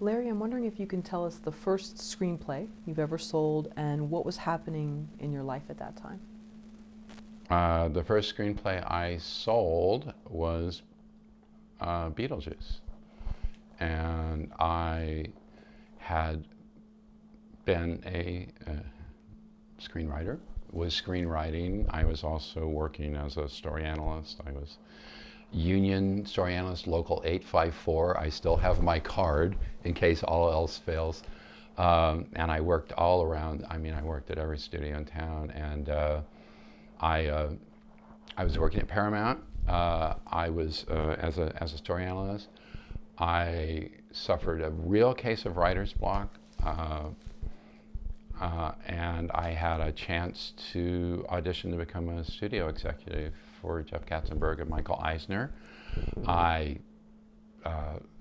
Larry, I'm wondering if you can tell us the first screenplay you've ever sold and what was happening in your life at that time. The first screenplay I sold was Beetlejuice. And I had been a screenwriter, was screenwriting. I was also working as a story analyst. I was union story analyst, local 854. I still have my card in case all else fails. And I worked all around. I mean, I worked at every studio in town. And I was working at Paramount. I was as a story analyst. I suffered a real case of writer's block, and I had a chance to audition to become a studio executive for Jeff Katzenberg and Michael Eisner. I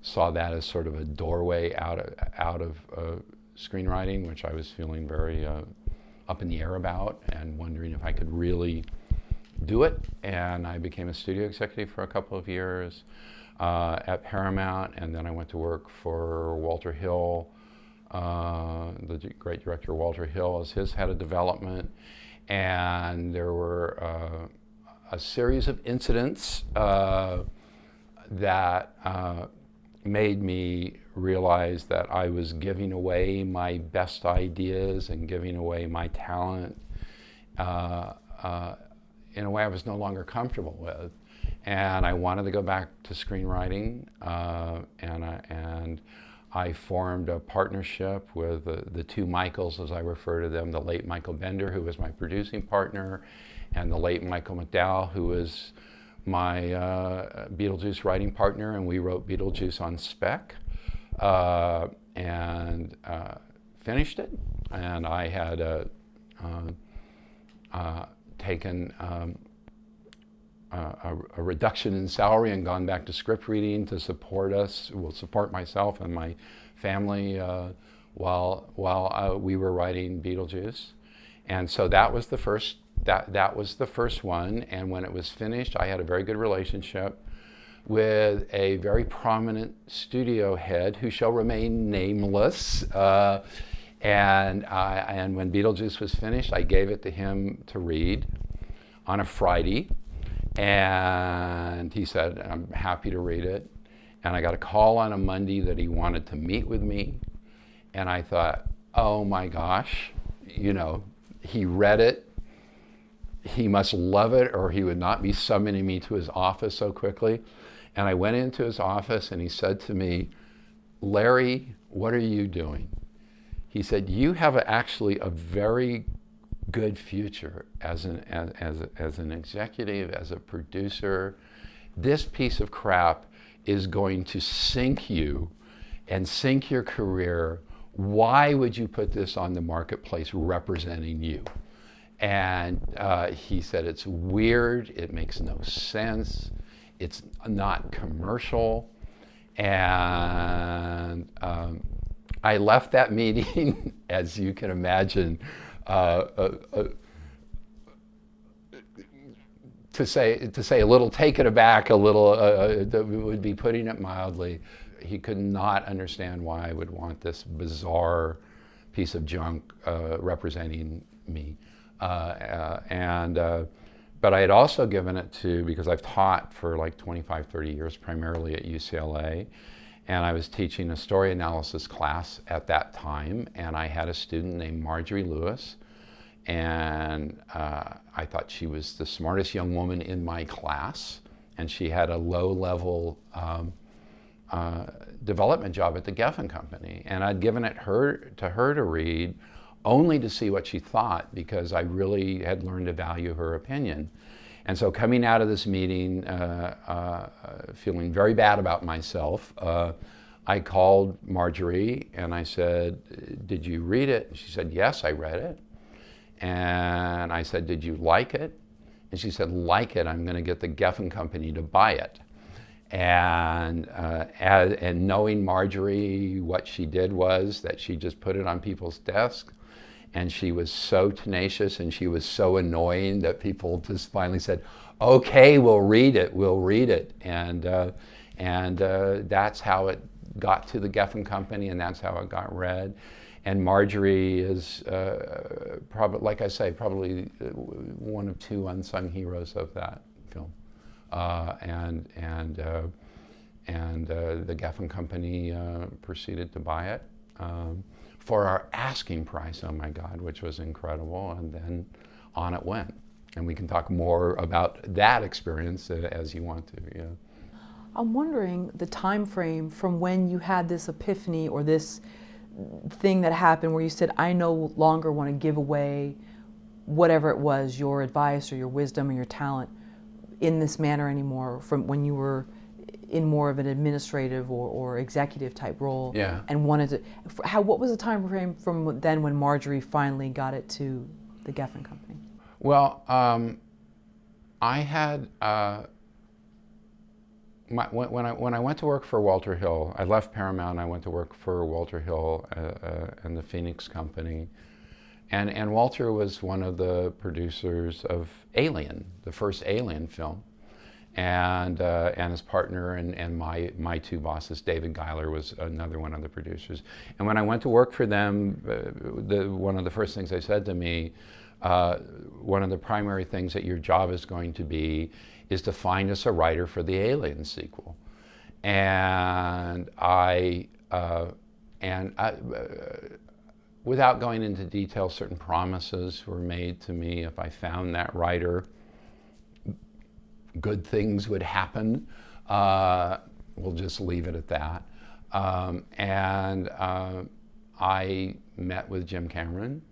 saw that as sort of a doorway out of screenwriting, which I was feeling very up in the air about and wondering if I could really do it. And I became a studio executive for a couple of years at Paramount, and then I went to work for Walter Hill, the great director Walter Hill, as his head of development. And there were a series of incidents that made me realize that I was giving away my best ideas and giving away my talent in a way I was no longer comfortable with. And I wanted to go back to screenwriting, and I formed a partnership with the two Michaels, as I refer to them, the late Michael Bender, who was my producing partner, and the late Michael McDowell, who was my Beetlejuice writing partner, and we wrote Beetlejuice on spec, and finished it. And I had taken a reduction in salary and gone back to script reading to support myself and my family while we were writing Beetlejuice. And so that was the first one. And when it was finished, I had a very good relationship with a very prominent studio head who shall remain nameless. And when Beetlejuice was finished, I gave it to him to read on a Friday. And he said, I'm happy to read it. And I got a call on a Monday that he wanted to meet with me. And I thought, oh my gosh, he read it. He must love it, or he would not be summoning me to his office so quickly. And I went into his office and he said to me, Larry, what are you doing? He said, you have actually a very good future as an executive, as a producer. This piece of crap is going to sink you and sink your career. Why would you put this on the marketplace representing you? And he said, it's weird, it makes no sense, it's not commercial. And I left that meeting, as you can imagine, to say a little taken aback, a little would be putting it mildly. He could not understand why I would want this bizarre piece of junk representing me. But I had also given it to, because I've taught for like 25, 30 years, primarily at UCLA, and I was teaching a story analysis class at that time, and I had a student named Marjorie Lewis, and I thought she was the smartest young woman in my class, and she had a low-level development job at the Geffen Company, and I'd given it to her to read, only to see what she thought, because I really had learned to value her opinion. And so coming out of this meeting, feeling very bad about myself, I called Marjorie and I said, did you read it? And she said, yes, I read it. And I said, did you like it? And she said, like it, I'm going to get the Geffen Company to buy it. And knowing Marjorie, what she did was that she just put it on people's desks. And she was so tenacious and she was so annoying that people just finally said, okay, we'll read it, we'll read it. And that's how it got to the Geffen Company, and that's how it got read. And Marjorie is probably, like I say, probably one of two unsung heroes of that film. The Geffen Company proceeded to buy it for our asking price, oh my God, which was incredible, and then on it went. And we can talk more about that experience as you want to. Yeah. I'm wondering the time frame from when you had this epiphany or this thing that happened where you said, I no longer want to give away whatever it was, your advice or your wisdom or your talent in this manner anymore, from when you were in more of an administrative or executive type role. Yeah. And wanted to, what was the time frame from then when Marjorie finally got it to the Geffen Company? Well, I had, when I went to work for Walter Hill, I left Paramount, I went to work for Walter Hill and the Phoenix Company. And Walter was one of the producers of Alien, the first Alien film. And his partner and my two bosses, David Giler, was another one of the producers. And when I went to work for them, one of the first things they said to me, one of the primary things that your job is going to be is to find us a writer for the Alien sequel. And without going into detail, certain promises were made to me. If I found that writer, good things would happen. We'll just leave it at that. I met with Jim Cameron,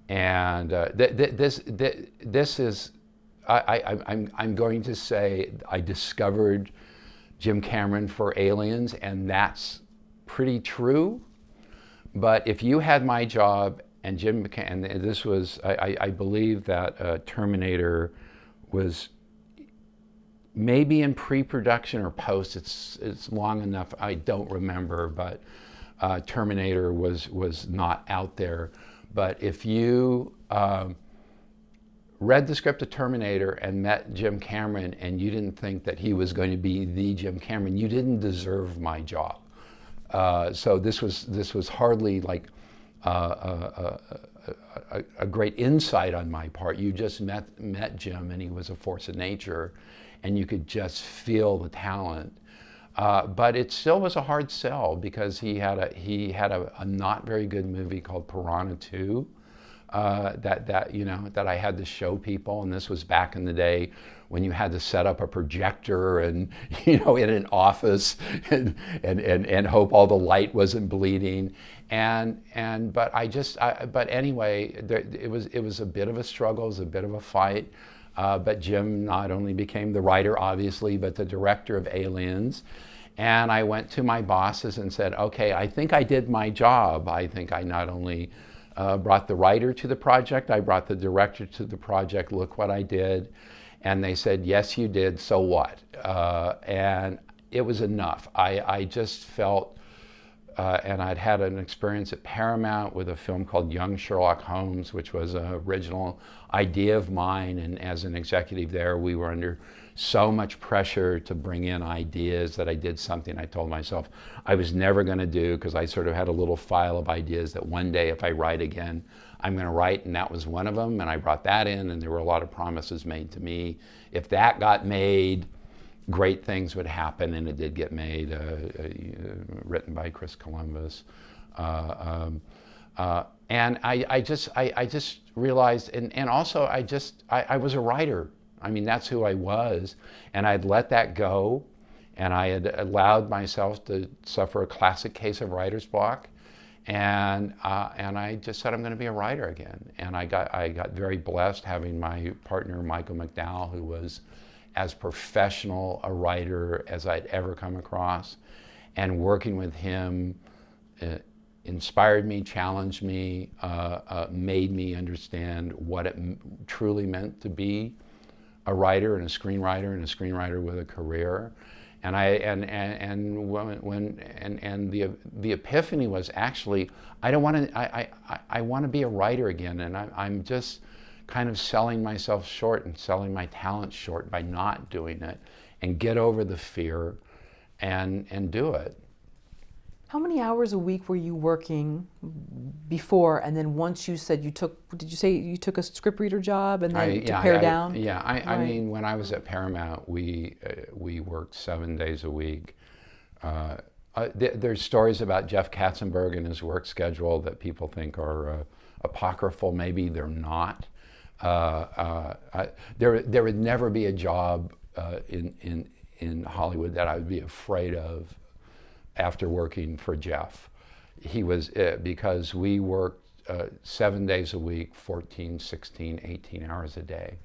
and this is, I'm going to say I discovered Jim Cameron for Aliens, and that's pretty true. But if you had my job and Jim, and this was, I believe that Terminator was maybe in pre-production or post. It's long enough, I don't remember, but Terminator was not out there. But if you read the script of Terminator and met Jim Cameron and you didn't think that he was going to be the Jim Cameron, you didn't deserve my job. So this was hardly like a great insight on my part. You just met Jim, and he was a force of nature, and you could just feel the talent. But it still was a hard sell because he had a not very good movie called Piranha 2 that I had to show people, and this was back in the day when you had to set up a projector and in an office and hope all the light wasn't bleeding, but anyway, it was a bit of a struggle, it was a bit of a fight. But Jim not only became the writer, obviously, but the director of Aliens. And I went to my bosses and said, okay, I think I did my job. I think I not only brought the writer to the project, I brought the director to the project. Look what I did. And they said, yes, you did, so what? And it was enough. I just felt, and I'd had an experience at Paramount with a film called Young Sherlock Holmes, which was an original idea of mine, and as an executive there, we were under so much pressure to bring in ideas that I did something I told myself I was never going to do, because I sort of had a little file of ideas that one day if I write again, I'm going to write, and that was one of them, and I brought that in, and there were a lot of promises made to me. If that got made, great things would happen, and it did get made, written by Chris Columbus. And I just realized, and also I was a writer. I mean, that's who I was, and I'd let that go, and I had allowed myself to suffer a classic case of writer's block, and I just said I'm going to be a writer again. And I got very blessed having my partner Michael McDowell, who was as professional a writer as I'd ever come across, and working with him inspired me, challenged me, made me understand what it truly meant to be a writer and a screenwriter with a career. And the epiphany was actually, I want to be a writer again, and I'm just kind of selling myself short and selling my talent short by not doing it, and get over the fear and do it. How many hours a week were you working before, and then once you said you took, did you say you took a scriptreader job and then to pare down? I mean, when I was at Paramount, we worked 7 days a week. There's stories about Jeff Katzenberg and his work schedule that people think are apocryphal. Maybe they're not. There would never be a job in Hollywood that I would be afraid of after working for Jeff. He was, because we worked 7 days a week, 14, 16, 18 hours a day.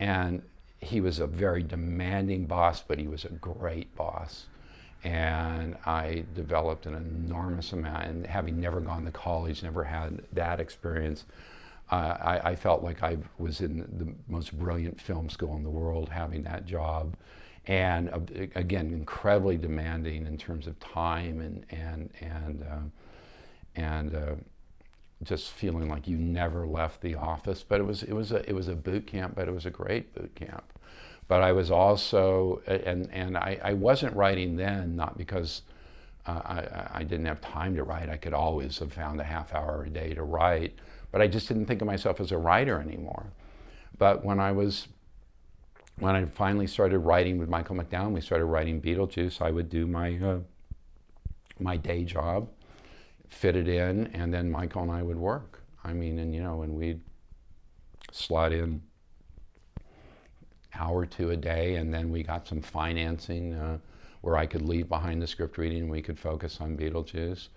And he was a very demanding boss, but he was a great boss. And I developed an enormous amount, and having never gone to college, never had that experience, I felt like I was in the most brilliant film school in the world having that job. And again, incredibly demanding in terms of time and just feeling like you never left the office. But it was a boot camp, but it was a great boot camp. But I was also, and I wasn't writing then, not because I didn't have time to write. I could always have found a half hour a day to write, but I just didn't think of myself as a writer anymore. But when I finally started writing with Michael McDowell, we started writing Beetlejuice, I would do my day job, fit it in, and then Michael and I would work. I mean, and we'd slot in hour or two a day, and then we got some financing where I could leave behind the script reading and we could focus on Beetlejuice.